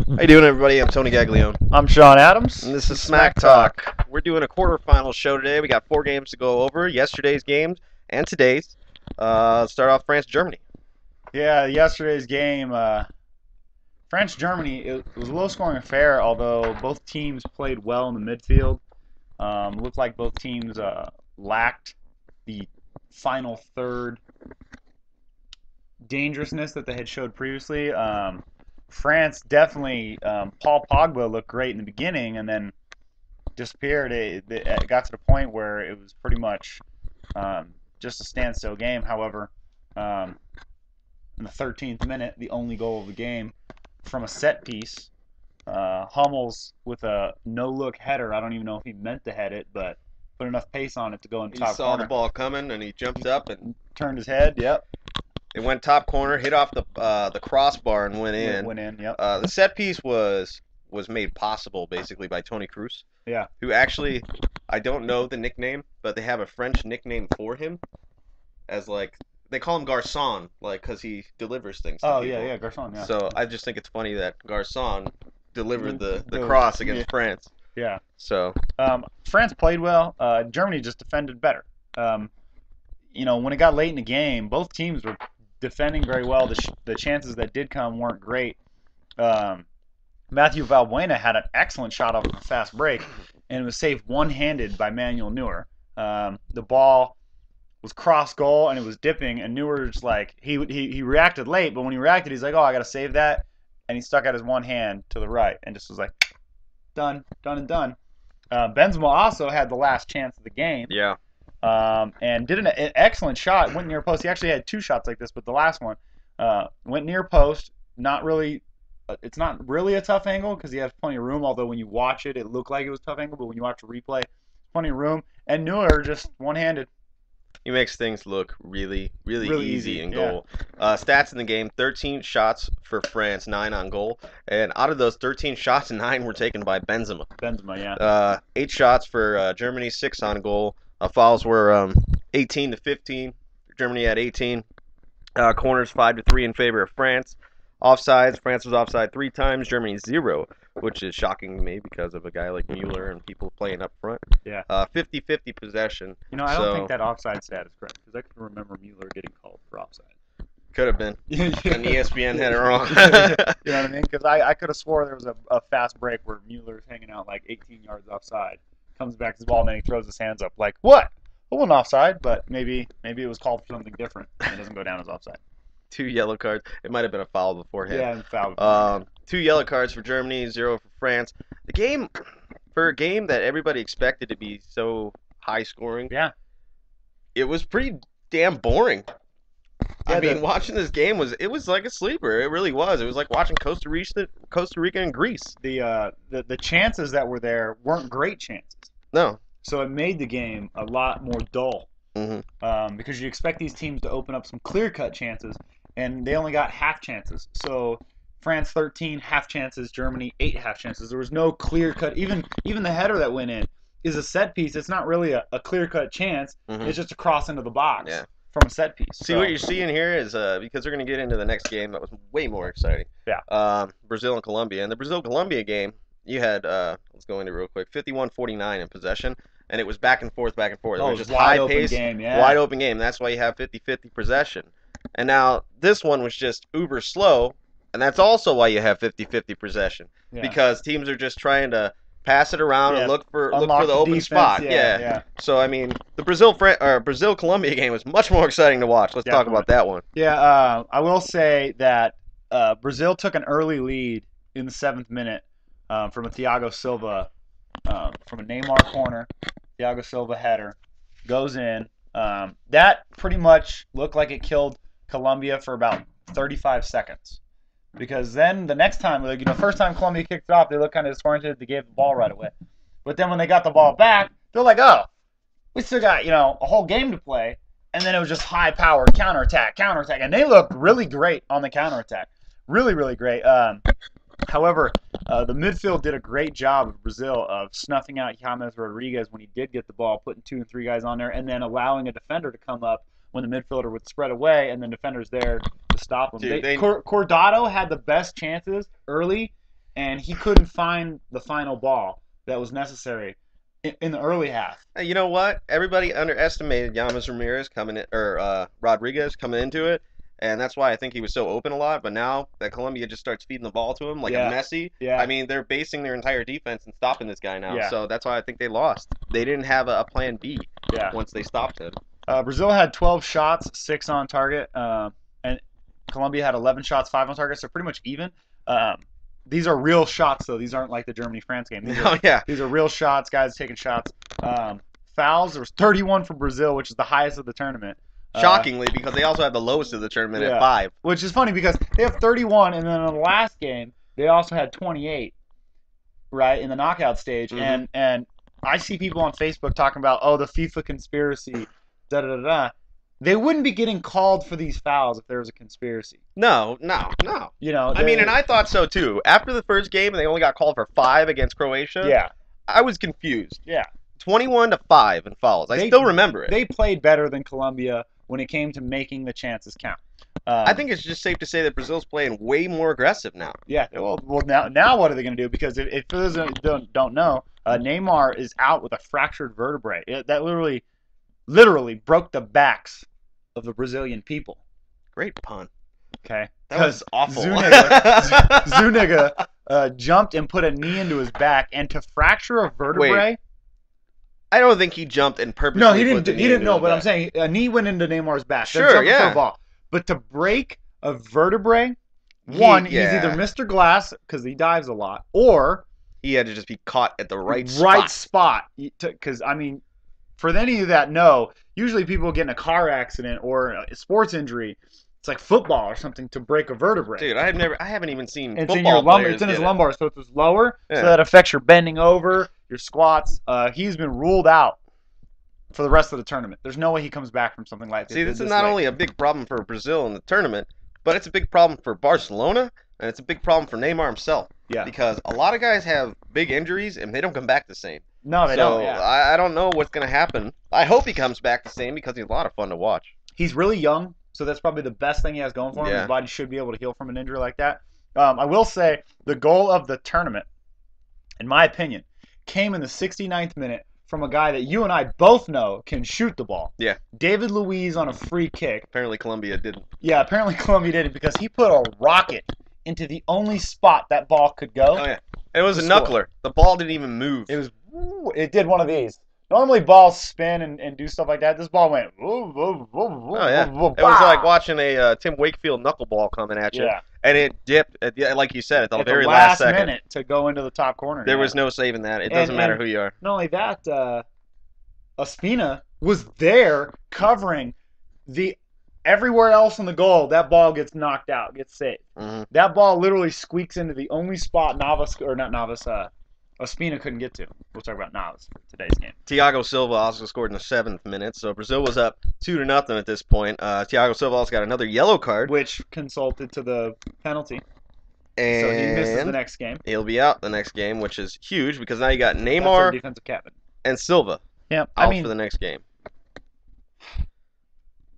How you doing, everybody? I'm Tony Gaglione. I'm Shawn Adams. And this is Smack Talk. We're doing a quarterfinals show today. We got 4 games to go over, yesterday's games and today's. Let's start off France-Germany. Yeah, yesterday's game, France-Germany, it was a low-scoring affair, although both teams played well in the midfield. Looked like both teams lacked the final third dangerousness that they had showed previously. France definitely, Paul Pogba looked great in the beginning and then disappeared. It got to the point where it was pretty much just a standstill game. However, in the 13th minute, the only goal of the game from a set piece, Hummels with a no-look header. I don't even know if he meant to head it, but put enough pace on it to go in the top corner. He saw the ball coming and he jumped up and turned his head. Yep. It went top corner, hit off the crossbar and went in. Went in. Yep. The set piece was made possible basically by Tony Kroos. Yeah. Who actually, I don't know the nickname, but they have a French nickname for him, as like they call him Garçon, like because he delivers things to people. Yeah, Garçon. Yeah. So I just think it's funny that Garçon delivered the cross against France. Yeah. So France played well. Germany just defended better. When it got late in the game, both teams were defending very well. The chances that did come weren't great. Matthew Valbuena had an excellent shot off of a fast break, and it was saved one-handed by Manuel Neuer. The ball was cross goal, and it was dipping, and Neuer's like, he reacted late, but when he reacted, he's like, oh, I got to save that, and he stuck out his one hand to the right, and just was like, done and done. Benzema also had the last chance of the game. Yeah. And did an excellent shot. Went near post. He actually had 2 shots like this, but the last one went near post. It's not really a tough angle because he has plenty of room. Although when you watch it, it looked like it was a tough angle. But when you watch a replay, plenty of room. And Neuer just one-handed. He makes things look really easy in yeah. goal. Stats in the game: 13 shots for France, 9 on goal, and out of those 13 shots, 9 were taken by Benzema. Yeah. 8 shots for Germany, 6 on goal. Fouls were 18 to 15. Germany had 18. Corners 5 to 3 in favor of France. Offsides, France was offside 3 times. Germany 0, which is shocking to me because of a guy like Mueller and people playing up front. Yeah. 50-50 possession. I don't think that offside stat is correct because I can remember Mueller getting called for offside. Could have been. And ESPN had it wrong. You know what I mean? Because I could have swore there was a fast break where Mueller's hanging out like 18 yards offside. Comes back to the ball and then he throws his hands up like, what? It wasn't offside, but maybe it was called for something different and it doesn't go down as offside. 2 yellow cards. It might have been a foul beforehand. Yeah, foul. 2 yellow cards for Germany, 0 for France. The game, for a game that everybody expected to be so high scoring, yeah, it was pretty damn boring. Yeah, I mean, watching this game was like a sleeper. It really was. It was like watching Costa Rica and Greece. The chances that were there weren't great chances. No. So it made the game a lot more dull. Mm-hmm. Because you expect these teams to open up some clear-cut chances, and they only got half chances. So France 13 half chances, Germany 8 half chances. There was no clear-cut. Even the header that went in is a set piece. It's not really a clear-cut chance. Mm-hmm. It's just a cross into the box. Yeah. From a set piece. See, what you're seeing here is because they're going to get into the next game that was way more exciting. Yeah. Brazil and Colombia. In the Brazil-Colombia game, you had, let's go into it real quick, 51-49 in possession, and it was back and forth. Oh, It was just wide high pace, game, yeah. wide open game. That's why you have 50-50 possession. And now this one was just uber slow, and that's also why you have 50-50 possession. Yeah. Because teams are just trying to pass it around and look for the open defense. spot. Yeah. So I mean, the Brazil-Colombia game was much more exciting to watch. Let's talk about that one. Yeah, I will say that Brazil took an early lead in the 7th minute from a Thiago Silva, from a Neymar corner. Thiago Silva header goes in. That pretty much looked like it killed Colombia for about 35 seconds. Because then the next time, first time Colombia kicked it off, they looked kind of disoriented. They gave the ball right away. But then when they got the ball back, they're like, oh, we still got, a whole game to play. And then it was just high-powered counterattack. And they looked really great on the counterattack. Really, really great. However, the midfield did a great job of Brazil of snuffing out James Rodriguez when he did get the ball, putting 2 and 3 guys on there, and then allowing a defender to come up when the midfielder would spread away, and then defenders there to stop him. Dude, Cordado had the best chances early, and he couldn't find the final ball that was necessary in the early half. Hey, you know what? Everybody underestimated Yamas Ramirez coming in, or Rodriguez coming into it, and that's why I think he was so open a lot. But now that Colombia just starts feeding the ball to him like a Yeah. Messi, Yeah. I mean, they're basing their entire defense and stopping this guy now. Yeah. So that's why I think they lost. They didn't have a plan B Yeah. once they stopped him. Brazil had 12 shots, 6 on target, and Colombia had 11 shots, 5 on target, so pretty much even. These are real shots, though. These aren't like the Germany-France game. These are real shots, guys taking shots. Fouls, there was 31 for Brazil, which is the highest of the tournament. Shockingly, because they also had the lowest of the tournament Yeah. at 5. Which is funny because they have 31, and then in the last game, they also had 28, right, in the knockout stage. Mhm. And I see people on Facebook talking about, oh, the FIFA conspiracy, da-da-da-da. They wouldn't be getting called for these fouls if there was a conspiracy. No. You know, I mean, and I thought so too. After the first game, and they only got called for 5 against Croatia. Yeah. I was confused. Yeah. 21-5 in fouls. I They- still remember it. They played better than Colombia when it came to making the chances count. I think it's just safe to say that Brazil's playing way more aggressive now. Yeah. Well, now what are they going to do? Because if those don't know, Neymar is out with a fractured vertebrae. That literally broke the backs of the Brazilian people. Great pun. Okay. That was awful. Zuniga jumped and put a knee into his back, and to fracture a vertebrae. Wait. I don't think he jumped and purposely. No, he put the didn't. knee He didn't into know. the But I'm back. saying a knee went into Neymar's back. Sure, They're jumping yeah. for a ball. But to break a vertebrae, he's either Yeah. Mr. Glass because he dives a lot, or He had to just be caught at the right spot. spot. Because I mean, for any of that know, usually people get in a car accident or a sports injury. It's like football or something to break a vertebrae. Dude, I haven't even seen It's football in your lumbar. players It's in his get it. lumbar, so it's lower. Yeah. So that affects your bending over, your squats. He's been ruled out for the rest of the tournament. There's no way he comes back from something like this. See, this is not only a big problem for Brazil in the tournament, but it's a big problem for Barcelona, and it's a big problem for Neymar himself. Yeah. Because a lot of guys have big injuries, and they don't come back the same. No, they so don't. Yeah. I don't know what's going to happen. I hope he comes back the same because he's a lot of fun to watch. He's really young, so that's probably the best thing he has going for him. Yeah. His body should be able to heal from an injury like that. I will say the goal of the tournament, in my opinion, came in the 69th minute from a guy that you and I both know can shoot the ball. Yeah. David Luiz on a free kick. Apparently Colombia didn't. Yeah, apparently Colombia did it because he put a rocket into the only spot that ball could go. Oh, yeah. It was a To score. knuckler. The ball didn't even move. It did one of these. Normally balls spin and do stuff like that. This ball went. Oh yeah. It was like watching a Tim Wakefield knuckleball coming at you. Yeah. And it dipped, like you said, at the At very the last last second. minute to go into the top corner. There yeah. was no saving that. It And- doesn't matter and- who you are. Not only that, Ospina was there covering the everywhere else in the goal. That ball gets knocked out, gets saved. Mhm. That ball literally squeaks into the only spot Ospina couldn't get to. We'll talk about Navas for today's game. Thiago Silva also scored in the 7th minute, so Brazil was up 2-0 at this point. Thiago Silva also got another yellow card, Which consulted to the penalty. and So he misses the next game. he'll be out the next game, which is huge because now you got That's their Neymar defensive captain. and Silva Yeah, out I mean, for the next game.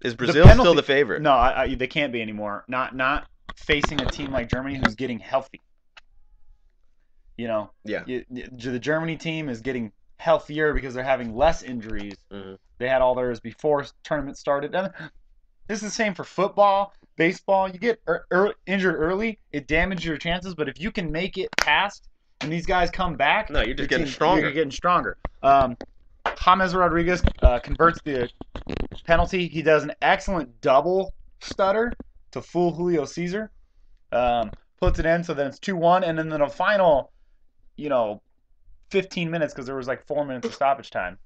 Is the Brazil penalty- still the favorite? no, they can't be anymore. Not facing a team like Germany who's getting healthy. You know, Yeah. the Germany team is getting healthier because they're having less injuries. Mhm. They had all theirs before tournament started. And this is the same for football, baseball. You get injured early, it damages your chances. But if you can make it past, and these guys come back, No, you're just your getting team- stronger. You're getting stronger. James Rodriguez converts the penalty. He does an excellent double stutter to fool Julio Cesar. Puts it in, so then it's 2-1, and then in the final, 15 minutes, because there was like 4 minutes of stoppage time.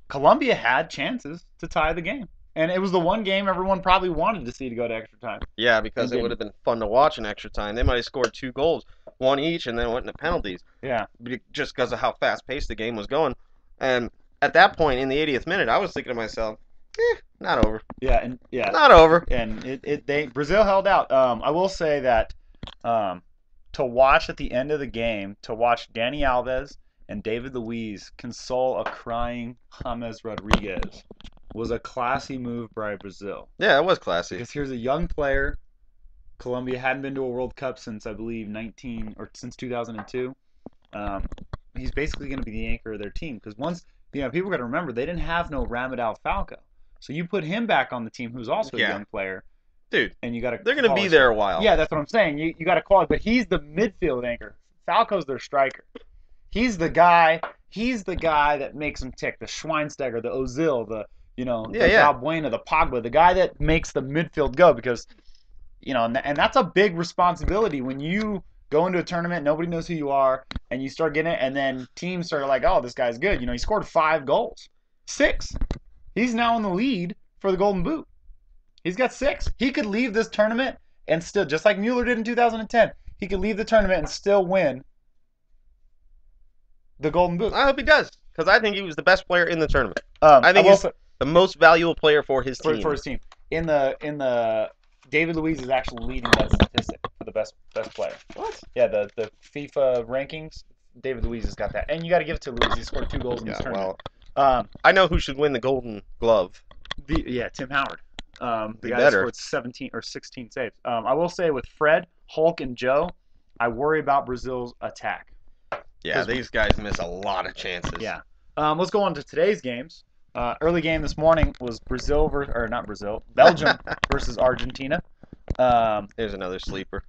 Colombia had chances to tie the game, and it was the one game everyone probably wanted to see to go to extra time. Yeah, because They it would have been fun to watch in extra time. They might have scored 2 goals, one each, and then went into penalties. Yeah, Just because of how fast-paced the game was going. And at that point, in the 80th minute, I was thinking to myself, not over. yeah. Not over. And Brazil held out. I will say that to watch at the end of the game, to watch Dani Alves and David Luiz console a crying James Rodriguez was a classy move by Brazil. Yeah, it was classy. Because here's a young player Colombia hadn't been to a World Cup since I believe since 2002. He's basically going to be the anchor of their team because people got to remember they didn't have no Ramadal Falco, so you put him back on the team, who's also a young player, dude. And you got to they're going to be there a while. Yeah, that's what I'm saying. You got to call it, but he's the midfield anchor. Falco's their striker. He's the guy. He's the guy that makes them tick. The Schweinsteiger, the Ozil, the Balbuena, the Pogba, the guy that makes the midfield go because, and that's a big responsibility when you go into a tournament, nobody knows who you are, and you start getting it, and then teams start like, oh, this guy's good. He scored 5 goals. 6. He's now in the lead for the Golden Boot. He's got 6. He could leave this tournament and still, just like Mueller did in 2010, he could leave the tournament and still win the Golden Boot. I hope he does, because I think he was the best player in the tournament. I think he's the most valuable player for his team. For his team. In the David Luiz is actually leading that statistic for the best player. What? Yeah, the FIFA rankings, David Luiz has got that. And you got to give it to Luiz. He scored 2 goals in this tournament. Well, I know who should win the Golden Glove. Tim Howard. The guy that scored 17 or 16 saves. I will say with Fred, Hulk, and Joe, I worry about Brazil's attack. Yeah, these guys miss a lot of chances. Yeah. Let's go on to today's games. Early game this morning was Belgium versus Argentina. There's another sleeper.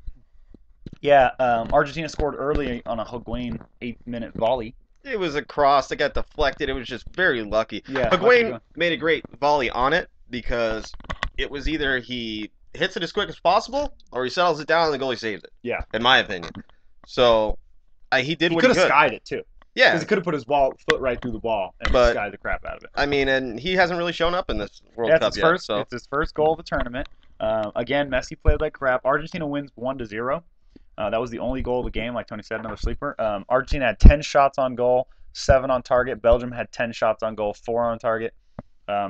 Yeah, Argentina scored early on a Higuain 8-minute volley. It was a cross that got deflected. It was just very lucky. Yeah, Higuain made a great volley on it because it was either he hits it as quick as possible or he settles it down and the goalie saves it. Yeah. In my opinion. So, he did what he could. He could have skied it, too. Yeah. Because he could have put his foot right through the ball and skied the crap out of it. I mean, and he hasn't really shown up in this World Cup yet. It's his first goal of the tournament. Again, Messi played like crap. Argentina wins 1-0. That was the only goal of the game, like Tony said, another sleeper. Argentina had 10 shots on goal, 7 on target. Belgium had 10 shots on goal, 4 on target.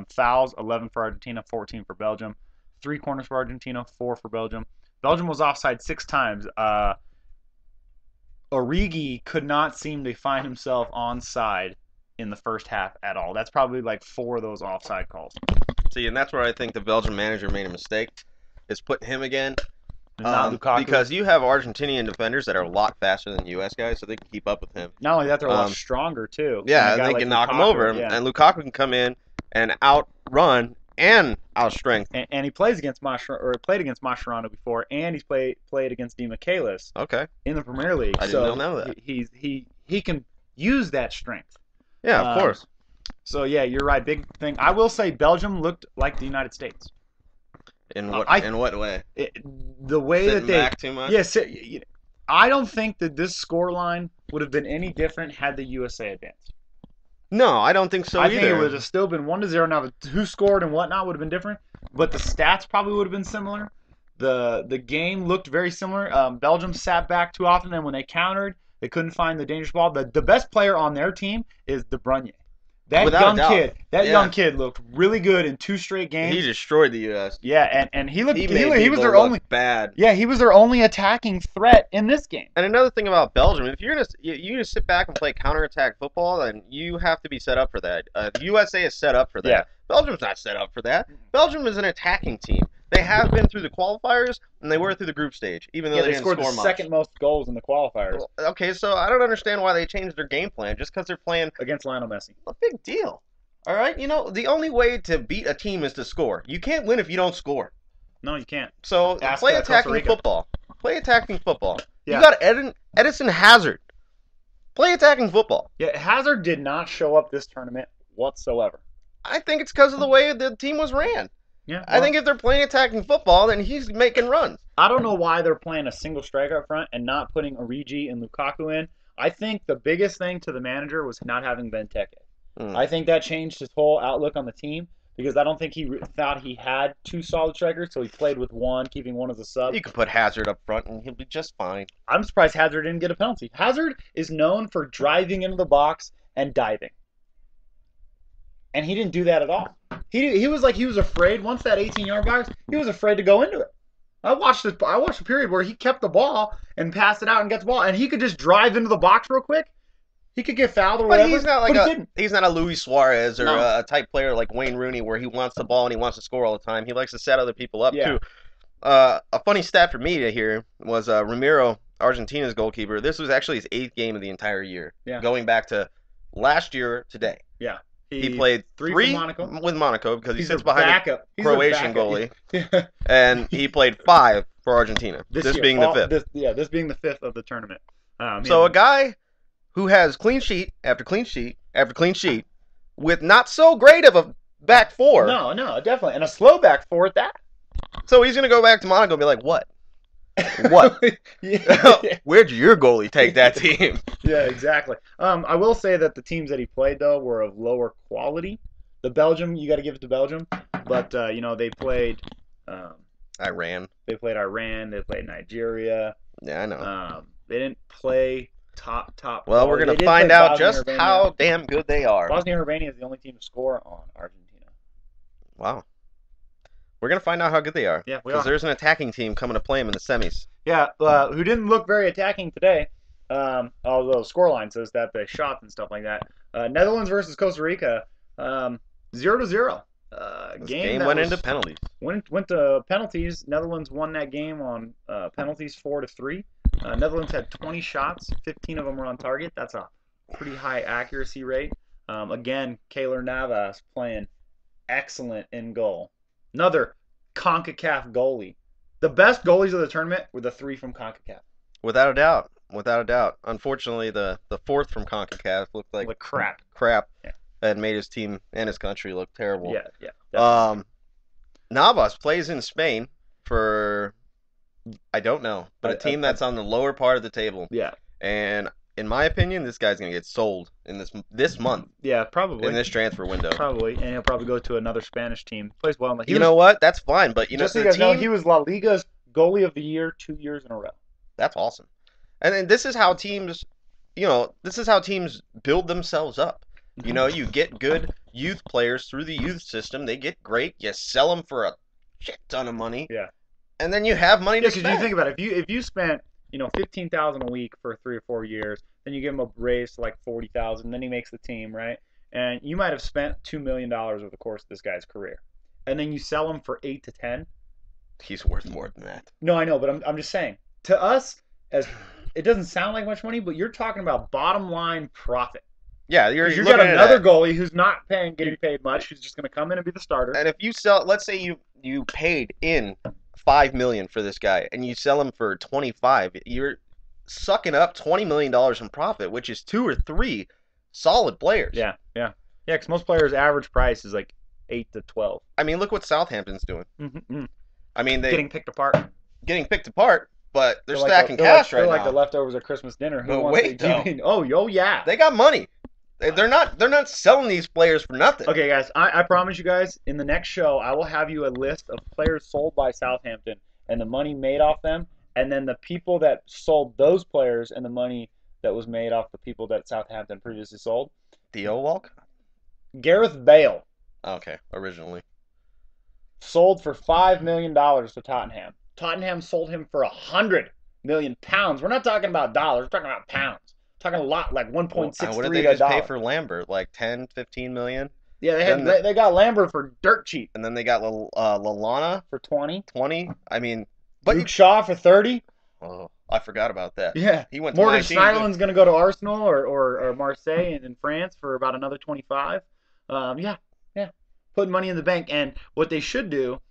Fouls, 11 for Argentina, 14 for Belgium. 3 corners for Argentina, 4 for Belgium. Belgium was offside 6 times. Origi could not seem to find himself onside in the first half at all. That's probably like 4 of those offside calls. See, and that's where I think the Belgian manager made a mistake, is putting him again. Not Lukaku. Because you have Argentinian defenders that are a lot faster than U.S. guys, so they can keep up with him. Not only that, they're a lot stronger, too. Yeah, and they can knock him over. Yeah. And Lukaku can come in and outrun and outstrength. And he plays against played against Mascherano before, and he's played against Di Michaelis. Okay. In the Premier League. I didn't know that. He can use that strength. Yeah, of course. So yeah, you're right. Big thing. I will say Belgium looked like the United States. In what way? The way Sitting that they back too much? Yes. I don't think that this scoreline would have been any different had the USA advanced. No, I don't think so either. I think it would have still been 1-0. Now, who scored and whatnot would have been different, but the stats probably would have been similar. The game looked very similar. Belgium sat back too often, and when they countered, they couldn't find the dangerous ball. The best player on their team is De Bruyne. That young kid looked really good in 2 straight games. He destroyed the U.S. Yeah, and he looked. He was their only bad. Yeah, he was their only attacking threat in this game. And another thing about Belgium, if you're gonna sit back and play counterattack football, then you have to be set up for that. The USA is set up for that. Yeah. Belgium's not set up for that. Belgium is an attacking team. They have been through the qualifiers, and they were through the group stage, even though they didn't scored score the much. second most goals in the qualifiers. Okay, so I don't understand why they changed their game plan just because they're playing against Lionel Messi. A big deal. All right, the only way to beat a team is to score. You can't win if you don't score. No, you can't. So play attacking football. Play attacking football. Yeah. You got Edison Hazard. Play attacking football. Yeah, Hazard did not show up this tournament whatsoever. I think it's because of the way the team was ran. Yeah, I think if they're playing attacking football, then he's making runs. I don't know why they're playing a single striker up front and not putting Origi and Lukaku in. I think the biggest thing to the manager was not having Benteke. I think that changed his whole outlook on the team because I don't think he thought he had 2 solid strikers, so he played with one, keeping one as a sub. You could put Hazard up front and he'll be just fine. I'm surprised Hazard didn't get a penalty. Hazard is known for driving into the box and diving. And he didn't do that at all. He was afraid. Once that 18-yard box, he was afraid to go into it. I watched a period where he kept the ball and passed it out and gets the ball, and he could just drive into the box real quick. He could get fouled or whatever. He's not a Luis Suarez or a type player like Wayne Rooney where he wants the ball and he wants to score all the time. He likes to set other people up too. A funny stat for me to hear was Ramiro, Argentina's goalkeeper. This was actually his 8th game of the entire year, Yeah. going back to last year today. Yeah. He played three for Monaco. with Monaco because he He's sits a behind backup. a He's a Croatian backup. goalie, Yeah. and he played 5 for Argentina. This year, being the 5th. This being the 5th of the tournament. So a guy who has clean sheet after clean sheet after clean sheet with not so great of a back four. No, definitely. And a slow back four at that. So he's going to go back to Monaco and be like, what? What? Where'd your goalie take that team? Yeah, exactly. I will say that the teams that he played, though, were of lower quality. The Belgium, you got to give it to Belgium. But, they played Iran. They played Iran. They played Nigeria. Yeah, I know. They didn't play top. Well, we're going to find out just how damn good they are. Bosnia-Herzegovina is the only team to score on Argentina. Wow. We're going to find out how good they are. Yeah, we are. Because there's an attacking team coming to play them in the semis. Yeah, who didn't look very attacking today, although scoreline says that they shot and stuff like that. Netherlands versus Costa Rica, 0-0. Game went into penalties. Went to penalties. Netherlands won that game on penalties 4-3. Netherlands had 20 shots. 15 of them were on target. That's a pretty high accuracy rate. Again, Keylor Navas playing excellent in goal. Another CONCACAF goalie. The best goalies of the tournament were the 3 from CONCACAF. Without a doubt. Without a doubt. Unfortunately, the 4th from CONCACAF looked like crap. Yeah. That made his team and his country look terrible. Yeah. Navas plays in Spain for, I don't know, but a team that's on the lower part of the table. Yeah. And in my opinion, this guy's going to get sold in this month. Yeah, probably. In this transfer window. Probably. And he'll probably go to another Spanish team. Plays well. You know what? That's fine. But, just so you guys know, he was La Liga's goalie of the year 2 years in a row. That's awesome. And then this is how teams, build themselves up. You get good youth players through the youth system. They get great. You sell them for a shit ton of money. Yeah. And then you have money to spend. Because you think about it. If you spent $15,000 a week for 3 or 4 years, then you give him a raise to like $40,000. Then he makes the team, right? And you might have spent $2 million over the course of this guy's career, and then you sell him for 8 to 10. He's worth more than that. No, I know, but I'm just saying. To us, as it doesn't sound like much money, but you're talking about bottom line profit. Yeah, you got another goalie who's not getting paid much, who's just going to come in and be the starter. And if you sell, let's say you paid in $5 million for this guy, and you sell him for $25, you're sucking up $20 million in profit, which is 2 or 3 solid players. Yeah. Because most players' average price is like 8 to 12. I mean, look what Southampton's doing. Mm-hmm. I mean, they getting picked apart, but they're stacking cash right now. They're like the leftovers at Christmas dinner. Oh yeah, they got money. They're not selling these players for nothing. Okay, guys, I promise you guys, in the next show, I will have you a list of players sold by Southampton and the money made off them, and then the people that sold those players and the money that was made off the people that Southampton previously sold. Theo Walcott? Gareth Bale. Okay, originally. Sold for $5 million to Tottenham. Tottenham sold him for £100 million. We're not talking about dollars, we're talking about pounds. Talking a lot, like 1.63. What did they just pay for Lambert? Like 10, 15 million? Yeah, they got Lambert for dirt cheap. And then they got Lallana for 20. 20? I mean, Luke Shaw for 30. Oh, I forgot about that. Yeah, he went to Morgan Schneiderlin's going to go to Arsenal or Marseille in France for about another 25. Yeah, putting money in the bank. And what they should do,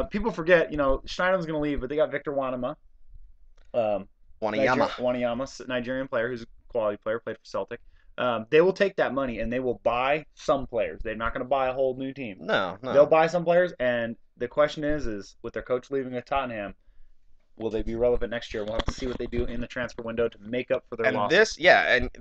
people forget, Schneiderlin's going to leave, but they got Victor Wanyama. Wanyama, Nigerian player who's a quality player, played for Celtic. They will take that money and they will buy some players. They're not going to buy a whole new team. No. They'll buy some players, and the question is with their coach leaving at Tottenham, will they be relevant next year? We'll have to see what they do in the transfer window to make up for their losses.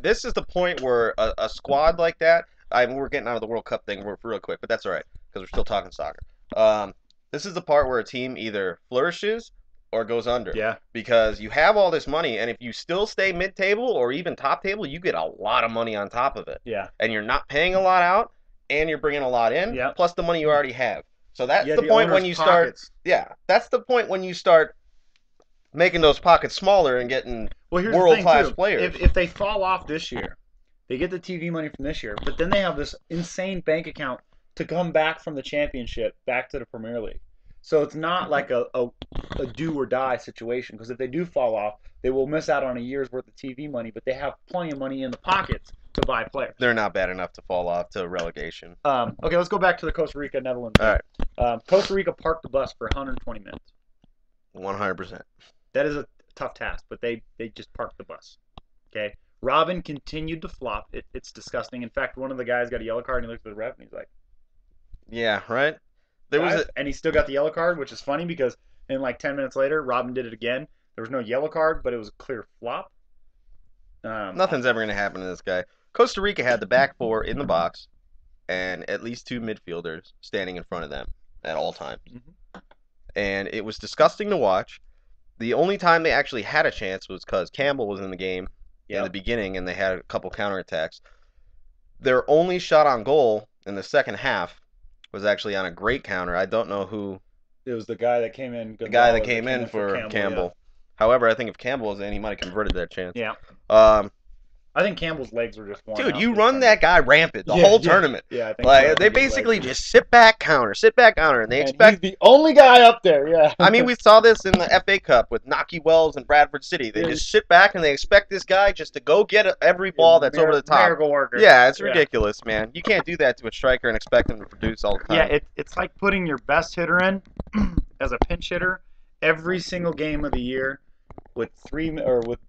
This is the point where a squad like that, we're getting out of the World Cup thing real quick, but that's all right because we're still talking soccer. This is the part where a team either flourishes or goes under. Yeah. Because you have all this money, and if you still stay mid-table or even top table, you get a lot of money on top of it. Yeah. And you're not paying a lot out, and you're bringing a lot in, plus the money you already have. So that's the point when you start. Yeah, that's the point when you start making those pockets smaller and getting world-class players. If they fall off this year, they get the TV money from this year, but then they have this insane bank account to come back from the championship back to the Premier League. So it's not like a do or die situation, because if they do fall off, they will miss out on a year's worth of TV money, but they have plenty of money in the pockets to buy players. They're not bad enough to fall off to relegation. Okay, let's go back to the Costa Rica Netherlands. All right. Costa Rica parked the bus for 120 minutes. 100%. That is a tough task, but they just parked the bus. Okay. Robin continued to flop. It's disgusting. In fact, one of the guys got a yellow card, and he looked at the ref, and he's like, Yeah, right? and he still got the yellow card, which is funny because in like 10 minutes later, Robin did it again. There was no yellow card, but it was a clear flop. Nothing's ever going to happen to this guy. Costa Rica had the back four in the box and at least two midfielders standing in front of them at all times. Mm-hmm. And it was disgusting to watch. The only time they actually had a chance was because Campbell was in the game in the beginning, and they had a couple counterattacks. Their only shot on goal in the second half was actually on a great counter. I don't know who. It was the guy that came in. The guy that came in for Campbell. Yeah. However, I think if Campbell was in, he might have converted that chance. Yeah. I think Campbell's legs were just worn Dude, out. you run that guy rampant the whole tournament. Yeah, I think like they basically just sit back counter, and they expect he's the only guy up there. Yeah. I mean, we saw this in the FA Cup with Knocky Wells and Bradford City. They just sit back and they expect this guy just to go get every ball that's over the top. Miracle worker. Yeah, it's ridiculous, man. You can't do that to a striker and expect him to produce all the time. Yeah, it's like putting your best hitter in as a pinch hitter every single game of the year, with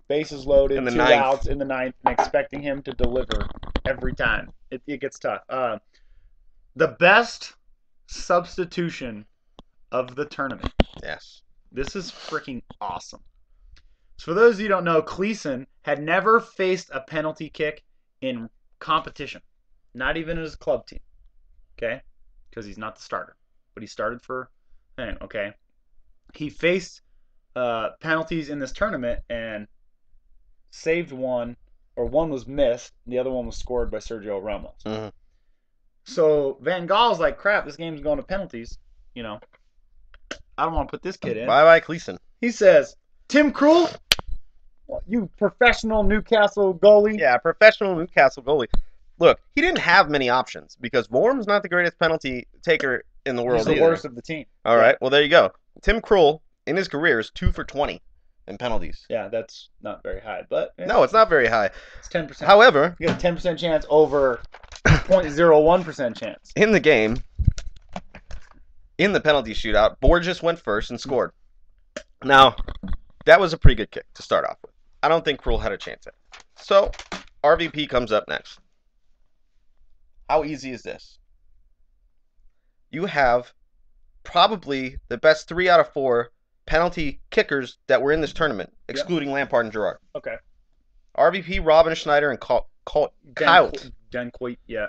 bases loaded, in the 2 ninth. outs in the ninth, and expecting him to deliver every time. It gets tough. The best substitution of the tournament. Yes. This is freaking awesome. So for those of you who don't know, Cleason had never faced a penalty kick in competition. Not even in his club team. Okay? Because he's not the starter. But he started for him, okay? He faced penalties in this tournament and saved one, or one was missed, and the other one was scored by Sergio Ramos. Mm-hmm. So Van Gaal's like, crap, this game's going to penalties. You know, I don't want to put this kid in. Bye-bye, Cleason. He says, Tim Krul, you professional Newcastle goalie. Yeah, professional Newcastle goalie. Look, he didn't have many options because Worm's not the greatest penalty taker in the world. He's the worst of the team. All right, well, there you go. Tim Krul, in his career, is 2 for 20 in penalties. Yeah, that's not very high, but no, it's not very high. It's 10%. However, you got a 10% chance over 0.01% chance. In the game, in the penalty shootout, Borges went first and scored. Now, that was a pretty good kick to start off with. I don't think Krul had a chance at it. So, RVP comes up next. How easy is this? You have probably the best 3 out of 4 penalty kickers that were in this tournament, excluding Lampard and Gerrard. Okay. RVP, Robin, Schneider, and Cout. Dan Coit, yeah.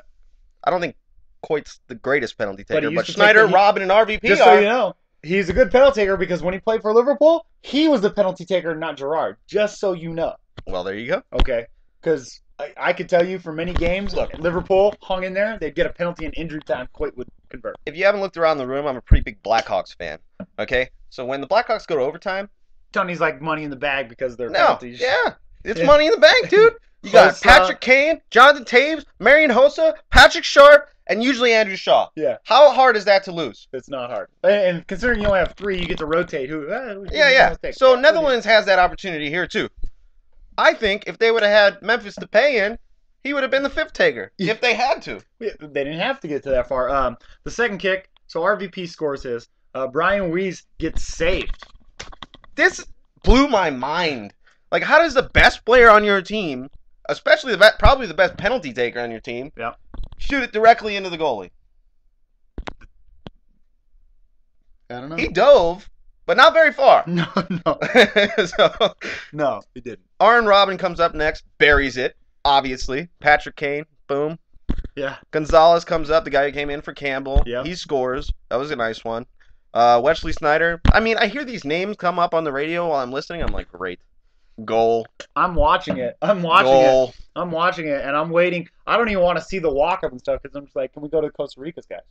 I don't think Coit's the greatest penalty taker, but to Schneider, Robin, and RVP just so you know, he's a good penalty taker because when he played for Liverpool, he was the penalty taker, not Gerrard. Just so you know. Well, there you go. Okay. Because I could tell you for many games, look, Liverpool hung in there. They'd get a penalty in injury time. Coit would convert. If you haven't looked around the room, I'm a pretty big Blackhawks fan. Okay? So when the Blackhawks go to overtime... Tony's like money in the bag because they're penalties. Yeah. It's money in the bank, dude. You got Patrick Kane, Jonathan Taves, Marion Hossa, Patrick Sharp, and usually Andrew Shaw. Yeah. How hard is that to lose? It's not hard. And considering you only have 3, you get to rotate. Yeah. So Netherlands has that opportunity here, too. I think if they would have had Memphis Depay in, he would have been the 5th taker, if they had to. They didn't have to get to that far. The second kick, so RVP scores his. Brian Weiss gets saved. This blew my mind. Like, how does the best player on your team, especially probably the best penalty taker on your team, shoot it directly into the goalie? I don't know. He dove, but not very far. No. No, he didn't. Arjen Robben comes up next, buries it, obviously. Patrick Kane, boom. Yeah. Gonzalez comes up, the guy who came in for Campbell. Yeah. He scores. That was a nice one. Wesley Sneijder. I mean, I hear these names come up on the radio while I'm listening. I'm like, great. Goal. I'm watching it, and I'm waiting. I don't even want to see the walk-up and stuff because I'm just like, can we go to Costa Rica's guys?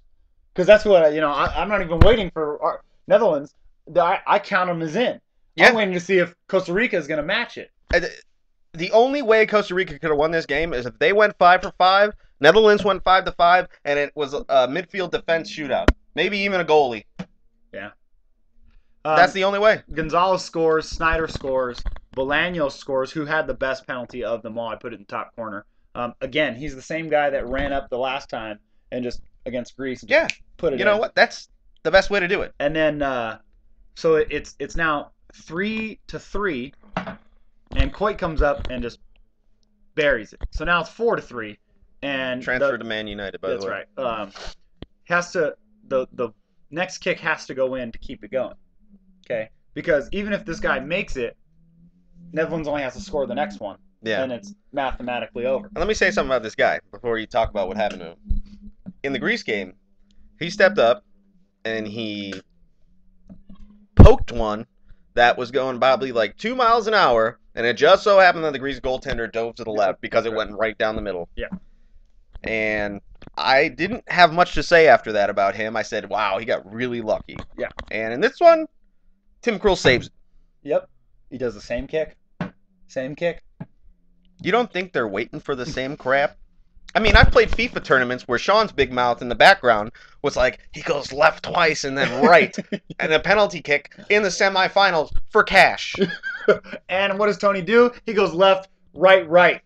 Because that's what, I'm not even waiting for our Netherlands. I count them as in. Yeah. I'm waiting to see if Costa Rica is going to match it. The only way Costa Rica could have won this game is if they went 5 for 5, Netherlands went 5 to 5, and it was a midfield defense shootout. Maybe even a goalie. Yeah. That's the only way. Gonzalez scores, Snyder scores, Bolaños scores, who had the best penalty of them all. I put it in the top corner. Again, he's the same guy that ran up the last time and just against Greece. Yeah. Put it You know what? That's the best way to do it. And then, so it's now 3-3, and Coit comes up and just buries it. So now it's 4-3, and Transfer to Man United, by the way. That's right. Has to the next kick has to go in to keep it going. Okay, because even if this guy makes it, Netherlands only has to score the next one. Yeah. And it's mathematically over. And let me say something about this guy before you talk about what happened to him. In the Greece game, he stepped up and he poked one that was going probably like 2 miles an hour, and it just so happened that the Greece goaltender dove to the left because it went right down the middle. Yeah. And I didn't have much to say after that about him. I said, wow, he got really lucky. Yeah. And in this one, Tim Krul saves it. Yep. He does the same kick. Same kick. You don't think they're waiting for the same crap? I mean, I've played FIFA tournaments where Sean's big mouth in the background was like, he goes left twice and then right, and a penalty kick in the semifinals for cash. And what does Tony do? He goes left, right.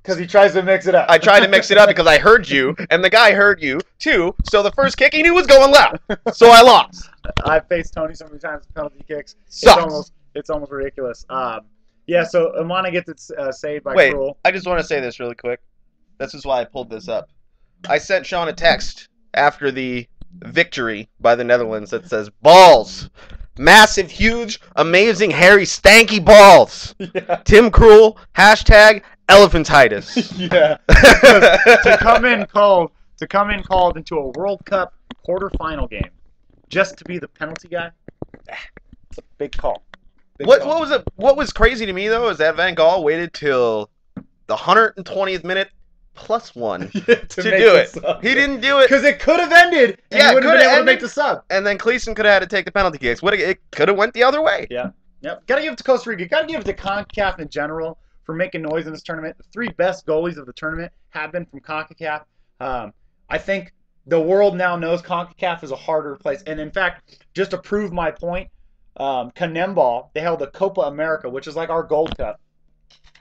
Because he tries to mix it up. I tried to mix it up because I heard you, and the guy heard you, too. So the first kick, he knew was going left. So I lost. I've faced Tony so many times with penalty kicks. Sucks. It's almost ridiculous. Yeah, so Amana gets it saved by Wait, Krul. I just want to say this really quick. This is why I pulled this up. I sent Sean a text after the victory by the Netherlands that says, balls. Massive, huge, amazing, hairy, stanky balls. Yeah. Tim Krul, hashtag elephantitis. Yeah. to come in called into a World Cup quarterfinal game just to be the penalty guy, it's a big call. What was crazy to me, though, is that Van Gaal waited till the 120th minute plus one to do it. He didn't do it. Because it could have ended, and he wouldn't have been able to make the sub. And then Cleason could have had to take the penalty kicks. It could have went the other way. Yeah. Yep. Got to give it to Costa Rica. Got to give it to CONCACAF in general for making noise in this tournament. The 3 best goalies of the tournament have been from CONCACAF. I think the world now knows CONCACAF is a harder place. And in fact, just to prove my point, Canemball, they held the Copa America, which is like our Gold Cup.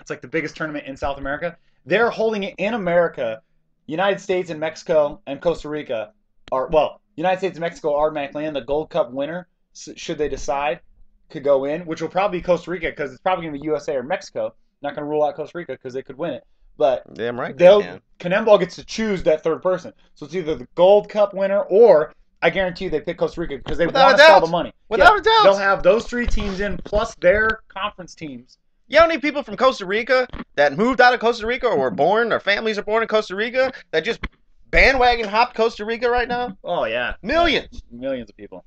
It's like the biggest tournament in South America. They're holding it in America. United States and Mexico and Costa Rica United States and Mexico are automatically in. The Gold Cup winner, should they decide, could go in, which will probably be Costa Rica because it's probably going to be USA or Mexico. Not going to rule out Costa Rica because they could win it. But damn right. Canemball gets to choose that third person. So it's either the Gold Cup winner or I guarantee you they pick Costa Rica because they want to sell the money. Without a doubt. They'll have those 3 teams in plus their conference teams. You know how many people from Costa Rica that moved out of Costa Rica or were born, their families are born in Costa Rica, that just bandwagon hopped Costa Rica right now? Oh, yeah. Millions. Millions of people.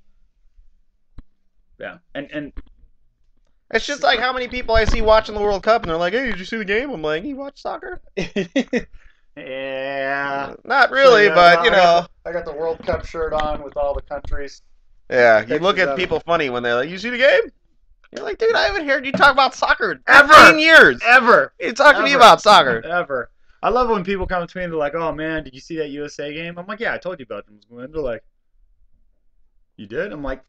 Yeah. And it's just like how many people I see watching the World Cup and they're like, hey, did you see the game? I'm like, you watch soccer? Yeah. Not really, so, but, you know. I got the World Cup shirt on with all the countries. Yeah, you look at people funny when they're like, you see the game? You're like, dude, I haven't heard you talk about soccer in 15 years. Ever. You talking to me about soccer. Ever. I love when people come to me and they're like, oh, man, did you see that USA game? I'm like, yeah, I told you Belgium was going to win. They're like, you did? I'm like,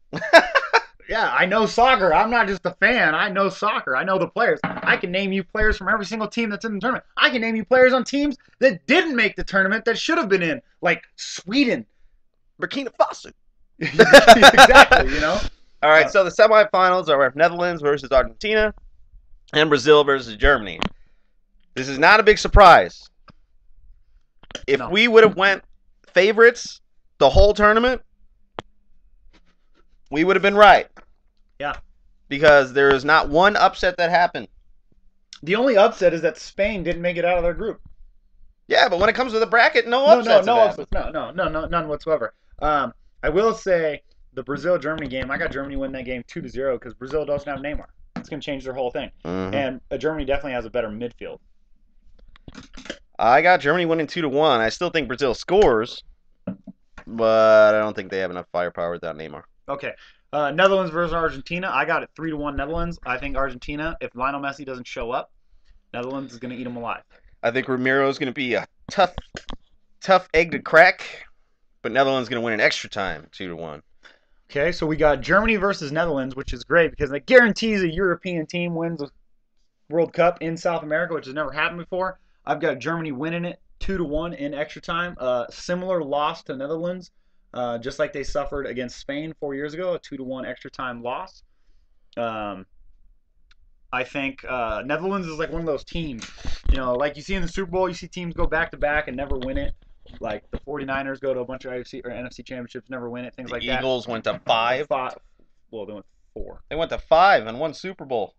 yeah, I know soccer. I'm not just a fan. I know soccer. I know the players. I can name you players from every single team that's in the tournament. I can name you players on teams that didn't make the tournament that should have been in, like Sweden. Burkina Faso. Exactly, you know? All right, so the semifinals are Netherlands versus Argentina and Brazil versus Germany. This is not a big surprise. If we would have went favorites the whole tournament, we would have been right. Yeah. Because there is not one upset that happened. The only upset is that Spain didn't make it out of their group. Yeah, but when it comes to the bracket, no upsets. None whatsoever. I will say the Brazil-Germany game, I got Germany win that game 2-0 because Brazil doesn't have Neymar. It's going to change their whole thing. Mm-hmm. And Germany definitely has a better midfield. I got Germany winning 2-1. I still think Brazil scores, but I don't think they have enough firepower without Neymar. Okay. Netherlands versus Argentina. I got it 3-1 Netherlands. I think Argentina, if Lionel Messi doesn't show up, Netherlands is going to eat them alive. I think Ramiro is going to be a tough egg to crack, but Netherlands is going to win in extra time 2-1. Okay, so we got Germany versus Netherlands, which is great because it guarantees a European team wins the World Cup in South America, which has never happened before. I've got Germany winning it 2-1 in extra time. Similar loss to Netherlands, just like they suffered against Spain 4 years ago, a 2-1 extra time loss. I think Netherlands is like one of those teams, like you see in the Super Bowl, you see teams go back to back and never win it. Like the 49ers go to a bunch of AFC or NFC championships, never win it, things like that. The Eagles went to 5. Well, they went 4. They went to 5 and won Super Bowl.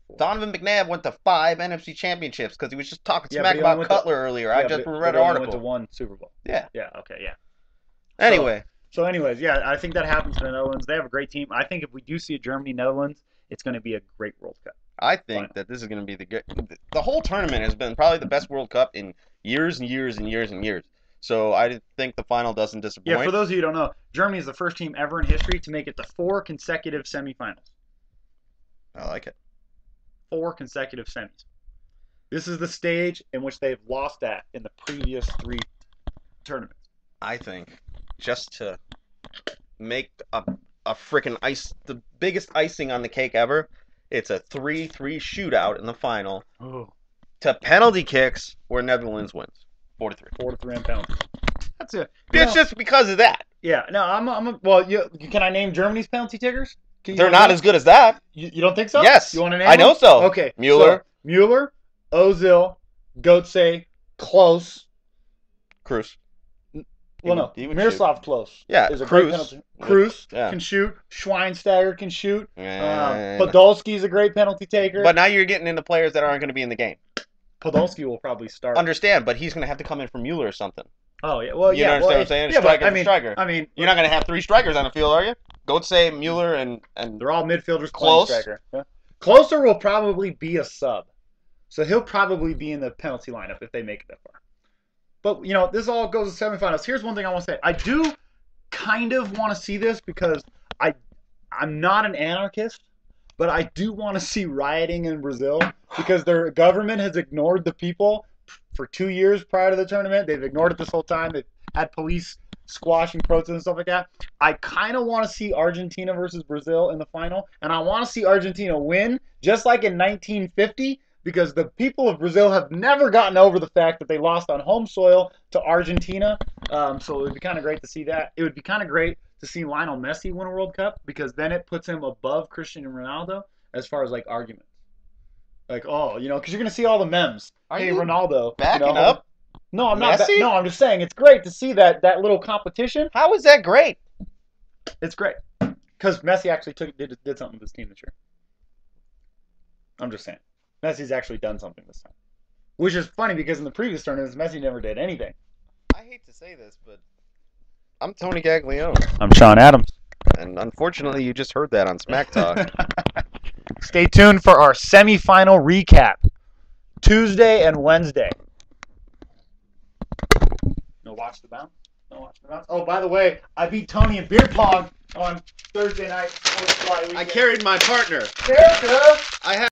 4. Donovan McNabb went to 5 NFC championships because he was just talking Yeah, smack but he only about went Cutler earlier. I just read an article. Went to 1 Super Bowl. Yeah. Yeah. Okay. Yeah. Anyway. So, anyways, yeah, I think that happens to the Netherlands. They have a great team. I think if we do see a Germany-Netherlands, it's going to be a great World Cup. I think that this is going to be the whole tournament has been probably the best World Cup in years and years and years and years. So I think the final doesn't disappoint. Yeah, for those of you who don't know, Germany is the first team ever in history to make it to 4 consecutive semifinals. I like it. 4 consecutive semis. This is the stage in which they've lost at in the previous 3 tournaments. I think just to make a freaking the biggest icing on the cake ever, it's a 3-3 shootout in the final to penalty kicks where Netherlands wins. 4-3. 4-3 on penalties. That's it. It's just because of that. Yeah. No, well, can I name Germany's penalty takers? They're not as good as that. You don't think so? Yes. You want to name I them? know so. Okay. Mueller, Ozil, Götze, Klose. Cruz. Well, no. Miroslav Klose. Yeah. Is a great penalty. Cruz can shoot. Schweinsteiger can shoot. Podolski's a great penalty taker. But now you're getting into players that aren't going to be in the game. Podolski will probably start. Understand, but he's going to have to come in from Mueller or something. Oh, yeah. Well, you understand what I'm saying? Striker. I mean, you're not going to have 3 strikers on the field, are you? Götze, Mueller, and they're all midfielders. Close. Striker. Yeah. Closer will probably be a sub, so he'll probably be in the penalty lineup if they make it that far. But this all goes to semifinals. Here's one thing I want to say. I do kind of want to see this because I'm not an anarchist, but I do want to see rioting in Brazil because their government has ignored the people for 2 years prior to the tournament. They've ignored it this whole time. They've had police squashing protests and stuff like that. I kind of want to see Argentina versus Brazil in the final, and I want to see Argentina win just like in 1950 because the people of Brazil have never gotten over the fact that they lost on home soil to Argentina. So it would be kind of great to see that. It would be kind of great to see Lionel Messi win a World Cup because then it puts him above Cristiano Ronaldo as far as like arguments. Like, because you're going to see all the memes. Hey, Ronaldo. Backing up? No, I'm not. Messi? No, I'm just saying it's great to see that little competition. How is that great? It's great because Messi actually did something with his team this year. I'm just saying, Messi's actually done something this time, which is funny because in the previous tournaments, Messi never did anything. I hate to say this, but I'm Tony Gaglione. I'm Shawn Adams, and unfortunately, you just heard that on Smack Talk. Stay tuned for our semifinal recap Tuesday and Wednesday. Watch the bounce. Oh, by the way, I beat Tony in beer pong on Thursday night. I carried my partner. Character. I had